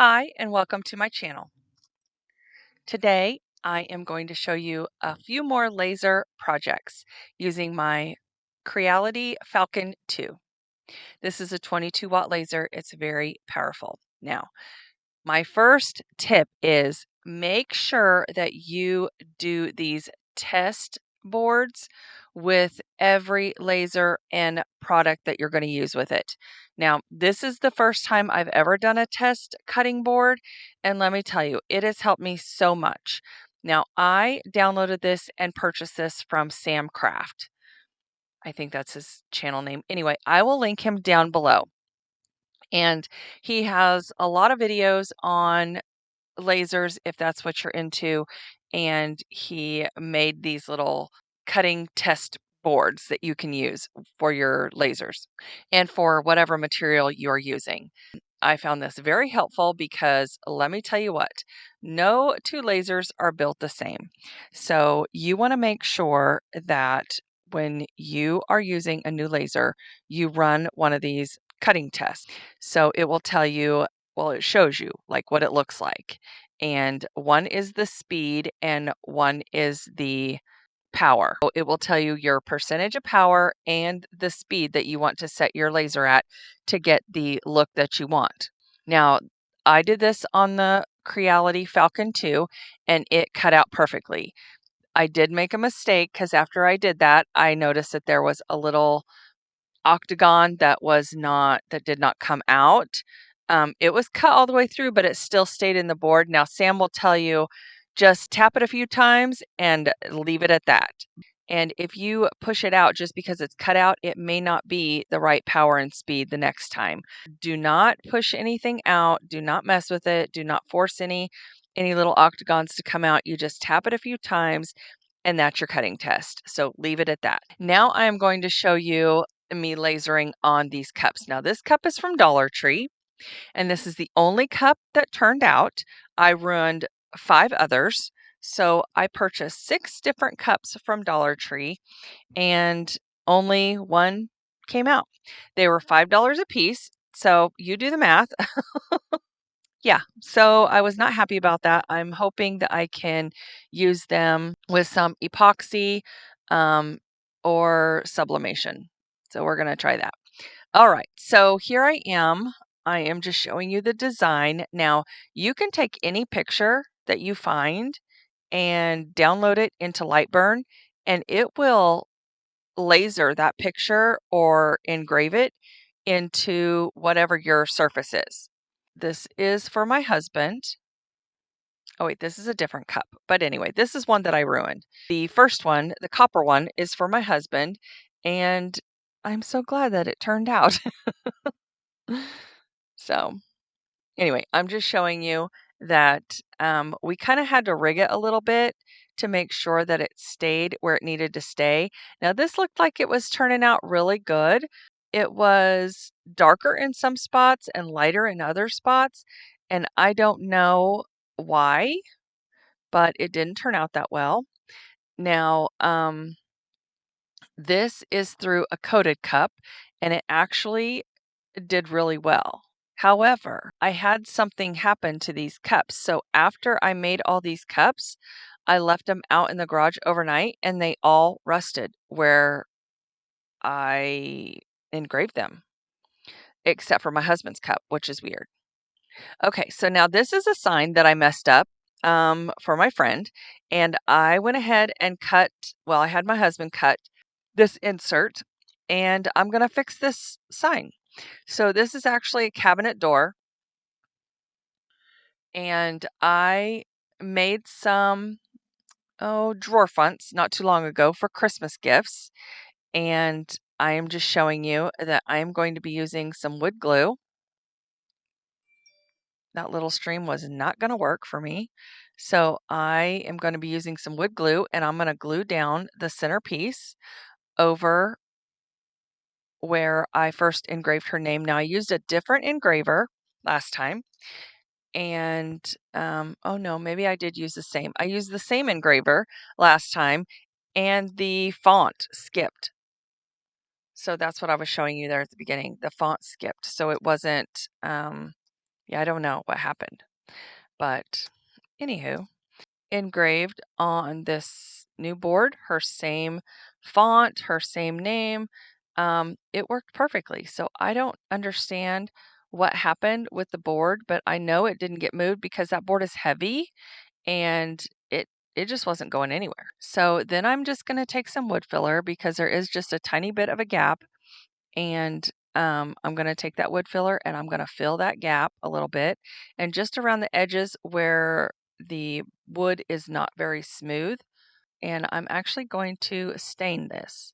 Hi, and welcome to my channel. Today, I am going to show you a few more laser projects using my Creality Falcon 2. This is a 22-watt laser. It's very powerful. Now, my first tip is make sure that you do these test boards with every laser and product that you're going to use with it. Now, this is the first time I've ever done a test cutting board, and let me tell you, it has helped me so much. Now, I downloaded this and purchased this from Sam Craft. I think that's his channel name. Anyway, I will link him down below. And he has a lot of videos on lasers if that's what you're into. And he made these little cutting test boards that you can use for your lasers and for whatever material you're using. I found this very helpful because let me tell you what, no two lasers are built the same. So you want to make sure that when you are using a new laser, you run one of these cutting tests. So it will tell you, well, it shows you like what it looks like. And one is the speed and one is the power. So it will tell you your percentage of power and the speed that you want to set your laser at to get the look that you want. Now, I did this on the Creality Falcon 2 and it cut out perfectly. I did make a mistake because after I did that, I noticed that there was a little octagon that did not come out. It was cut all the way through, but it still stayed in the board. Now, Sam will tell you just tap it a few times and leave it at that. And if you push it out just because it's cut out, it may not be the right power and speed the next time. Do not push anything out. Do not mess with it. Do not force any little octagons to come out. You just tap it a few times and that's your cutting test. So leave it at that. Now I am going to show you me lasering on these cups. Now this cup is from Dollar Tree, and this is the only cup that turned out. I ruined 5 others. So I purchased 6 different cups from Dollar Tree and only one came out. They were $5 a piece. So you do the math. Yeah, so I was not happy about that. I'm hoping that I can use them with some epoxy um, or sublimation. So we're going to try that. All right, so here I am. I am just showing you the design. Now, you can take any picture that you find and download it into Lightburn, and it will laser that picture or engrave it into whatever your surface is. This is for my husband. Oh, wait, this is a different cup. But anyway, this is one that I ruined. The first one, the copper one, is for my husband. And I'm so glad that it turned out. So anyway, I'm just showing you that we kind of had to rig it a little bit to make sure that it stayed where it needed to stay. Now, this looked like it was turning out really good. It was darker in some spots and lighter in other spots. And I don't know why, but it didn't turn out that well. Now, this is through a coated cup, and it actually did really well. However, I had something happen to these cups. So after I made all these cups, I left them out in the garage overnight and they all rusted where I engraved them, except for my husband's cup, which is weird. Okay, so now this is a sign that I messed up for my friend, and I went ahead and I had my husband cut this insert, and I'm going to fix this sign. So this is actually a cabinet door, and I made some drawer fronts not too long ago for Christmas gifts, and I am just showing you that I am going to be using some wood glue. That little stream was not going to work for me. So I am going to be using some wood glue and I'm going to glue down the center piece over where I first engraved her name. Now I used a different engraver last time. And oh no, maybe I did use the same. I used the same engraver last time and the font skipped. So that's what I was showing you there at the beginning. The font skipped. So it wasn't Yeah, I don't know what happened. But anywho, engraved on this new board, her same font, her same name. It worked perfectly. So I don't understand what happened with the board, but I know it didn't get moved because that board is heavy and it just wasn't going anywhere. So then I'm just going to take some wood filler because there is just a tiny bit of a gap, and I'm going to take that wood filler and I'm going to fill that gap a little bit, and just around the edges where the wood is not very smooth, and I'm actually going to stain this.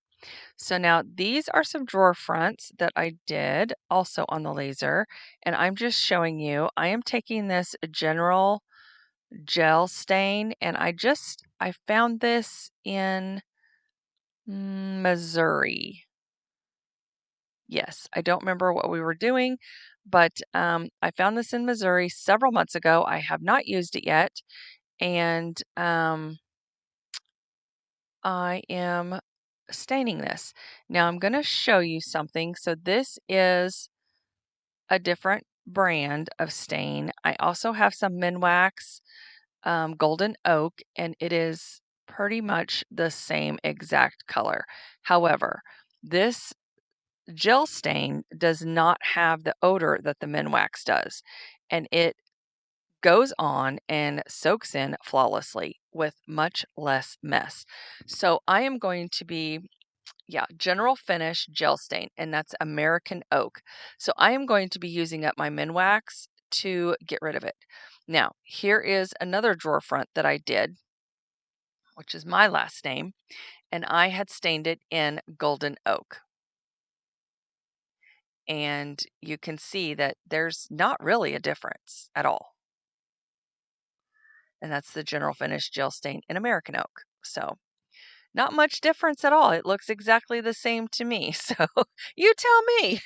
So now these are some drawer fronts that I did also on the laser, and I'm just showing you. I am taking this general gel stain, and I found this in Missouri. Yes, I don't remember what we were doing, but I found this in Missouri several months ago. I have not used it yet, and I am staining this. Now I'm going to show you something. So this is a different brand of stain. I also have some Minwax Golden Oak, and it is pretty much the same exact color. However, this gel stain does not have the odor that the Minwax does, and it goes on and soaks in flawlessly with much less mess. So I am going to be, yeah, General Finish gel stain, and that's American Oak. So I am going to be using up my Minwax to get rid of it. Now, here is another drawer front that I did, which is my last name, and I had stained it in Golden Oak. And you can see that there's not really a difference at all. And that's the General Finish gel stain in American Oak. So not much difference at all. It looks exactly the same to me. So you tell me.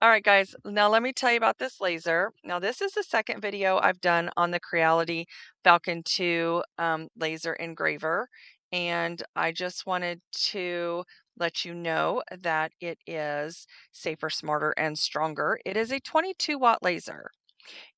All right, guys, now let me tell you about this laser. Now, this is the second video I've done on the Creality Falcon 2 laser engraver, and I just wanted to let you know that it is safer, smarter, and stronger. It is a 22-watt laser,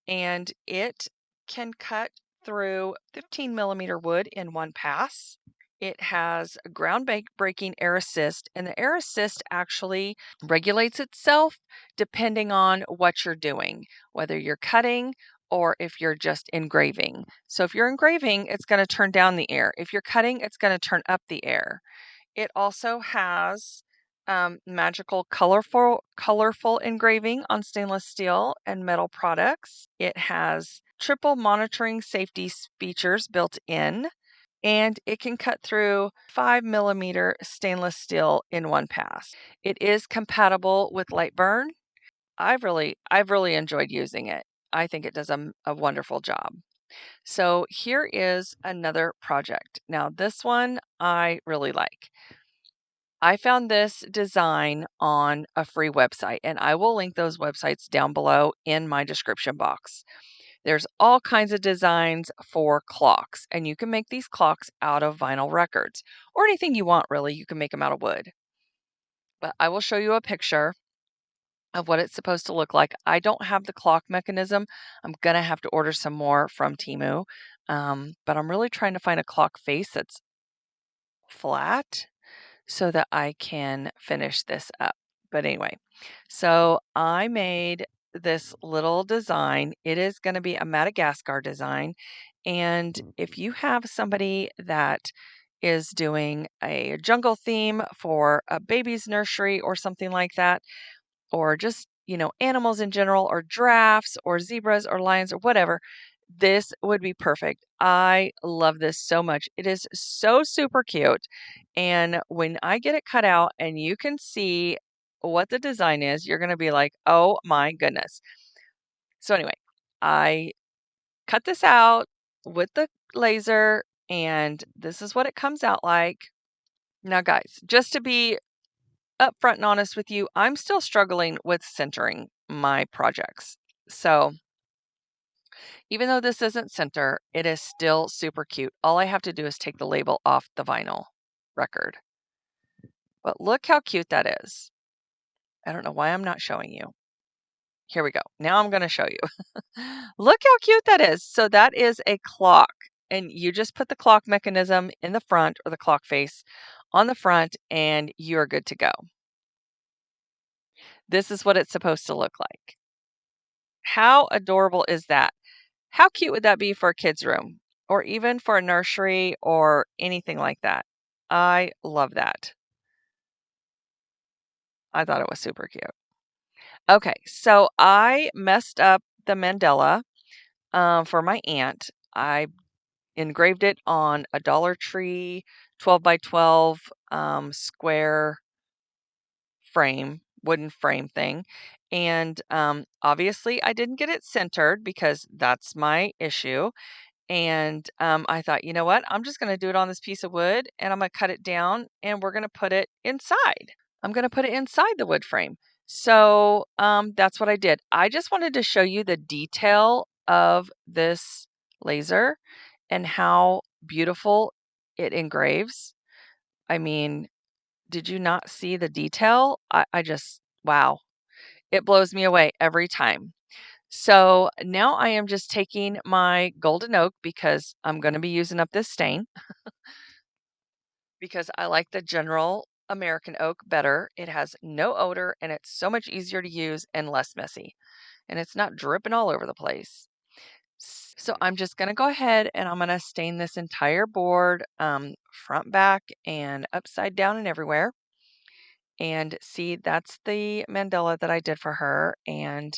and it can cut through 15 millimeter wood in one pass. It has a ground-breaking air assist, and the air assist actually regulates itself depending on what you're doing, whether you're cutting or if you're just engraving. So if you're engraving, it's going to turn down the air. If you're cutting, it's going to turn up the air. It also has magical colorful engraving on stainless steel and metal products. It has triple monitoring safety features built in, and it can cut through 5 millimeter stainless steel in one pass. It is compatible with light burn. I've really enjoyed using it. I think it does a wonderful job. So here is another project. Now this one I really like. I found this design on a free website, and I will link those websites down below in my description box. There's all kinds of designs for clocks, and you can make these clocks out of vinyl records or anything you want, really. You can make them out of wood. But I will show you a picture of what it's supposed to look like. I don't have the clock mechanism. I'm going to have to order some more from Temu. But I'm really trying to find a clock face that's flat so that I can finish this up. But anyway, so I made this little design. It is going to be a Madagascar design. And if you have somebody that is doing a jungle theme for a baby's nursery or something like that, or just, animals in general, or giraffes or zebras or lions or whatever, this would be perfect. I love this so much. It is so super cute. And when I get it cut out and you can see what the design is, you're going to be like, oh my goodness. So, anyway, I cut this out with the laser, and this is what it comes out like. Now, guys, just to be upfront and honest with you, I'm still struggling with centering my projects. So, even though this isn't center, it is still super cute. All I have to do is take the label off the vinyl record. But look how cute that is. I don't know why I'm not showing you. Here we go. Now I'm going to show you. Look how cute that is. So that is a clock, and you just put the clock mechanism in the front, or the clock face on the front, and you're good to go. This is what it's supposed to look like. How adorable is that? How cute would that be for a kid's room, or even for a nursery or anything like that? I love that. I thought it was super cute. Okay, so I messed up the mandala for my aunt. I engraved it on a Dollar Tree 12 by 12 square frame, wooden frame thing. And obviously, I didn't get it centered because that's my issue. And I thought, you know what? I'm just going to do it on this piece of wood, and I'm going to cut it down, and we're going to put it inside. I'm going to put it inside the wood frame. So that's what I did. I just wanted to show you the detail of this laser and how beautiful it engraves. I mean, did you not see the detail? I just, wow, it blows me away every time. So now I am just taking my golden oak because I'm going to be using up this stain because I like the general American oak better. It has no odor and it's so much easier to use and less messy. And it's not dripping all over the place. So I'm just going to go ahead and I'm going to stain this entire board, front, back, and upside down and everywhere. And see, that's the mandala that I did for her. And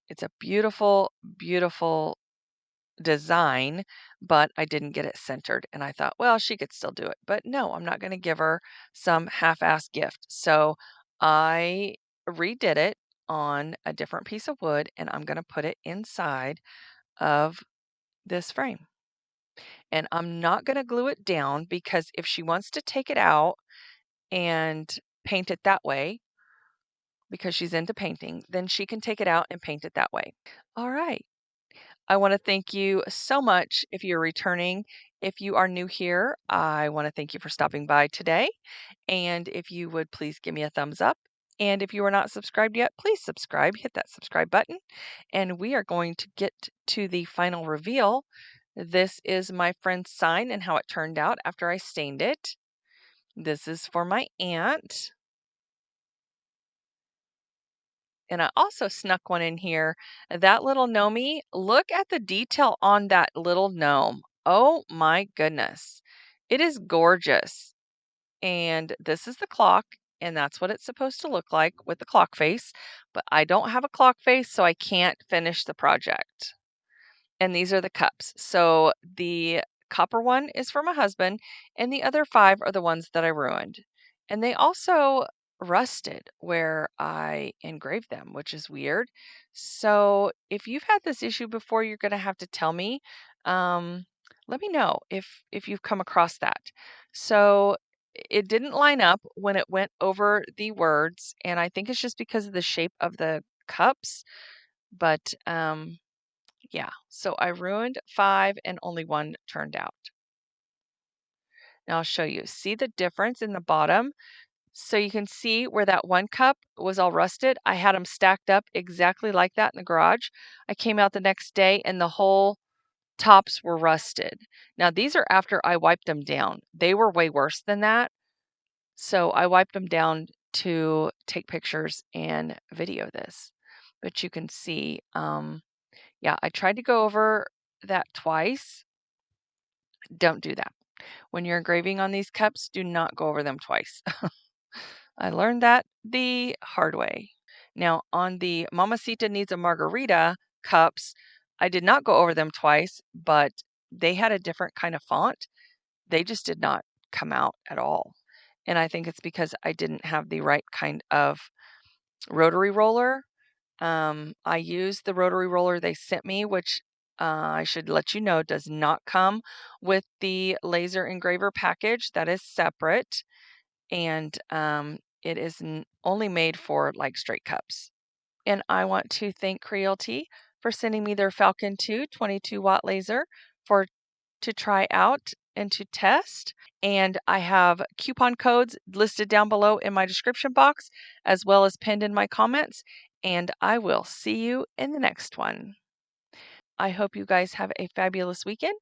it's a beautiful, beautiful design, but I didn't get it centered. And I thought, well, she could still do it. But no, I'm not going to give her some half-ass gift. So I redid it on a different piece of wood and I'm going to put it inside of this frame. And I'm not going to glue it down because if she wants to take it out and paint it that way, because she's into painting, then she can take it out and paint it that way. All right. I want to thank you so much if you're returning. If you are new here, I want to thank you for stopping by today. And if you would please give me a thumbs up. And if you are not subscribed yet, please subscribe. Hit that subscribe button. And we are going to get to the final reveal. This is my friend's sign and how it turned out after I stained it. This is for my aunt. And I also snuck one in here. That little gnomey, look at the detail on that little gnome. Oh my goodness. It is gorgeous. And this is the clock, and that's what it's supposed to look like with the clock face. But I don't have a clock face, so I can't finish the project. And these are the cups. So the copper one is for my husband, and the other 5 are the ones that I ruined. And they also rusted where I engraved them, which is weird. So if you've had this issue before, you're going to have to tell me. Um, Let me know if you've come across that. So it didn't line up when it went over the words, and I think it's just because of the shape of the cups. But yeah, so I ruined 5 and only 1 turned out. Now I'll show you. See the difference in the bottom? So you can see where that 1 cup was all rusted. I had them stacked up exactly like that in the garage. I came out the next day and the whole tops were rusted. Now these are after I wiped them down. They were way worse than that. So I wiped them down to take pictures and video this. But you can see, yeah, I tried to go over that twice. Don't do that. When you're engraving on these cups, do not go over them twice. I learned that the hard way. Now, on the Mamacita Needs a Margarita cups, I did not go over them twice, but they had a different kind of font. They just did not come out at all. And I think it's because I didn't have the right kind of rotary roller. I used the rotary roller they sent me, which I should let you know does not come with the laser engraver package. That is separate, and it is only made for like straight cups. And I want to thank Creality for sending me their Falcon 2 22-watt laser for to try out and to test. And I have coupon codes listed down below in my description box, as well as pinned in my comments. and I will see you in the next one. I hope you guys have a fabulous weekend,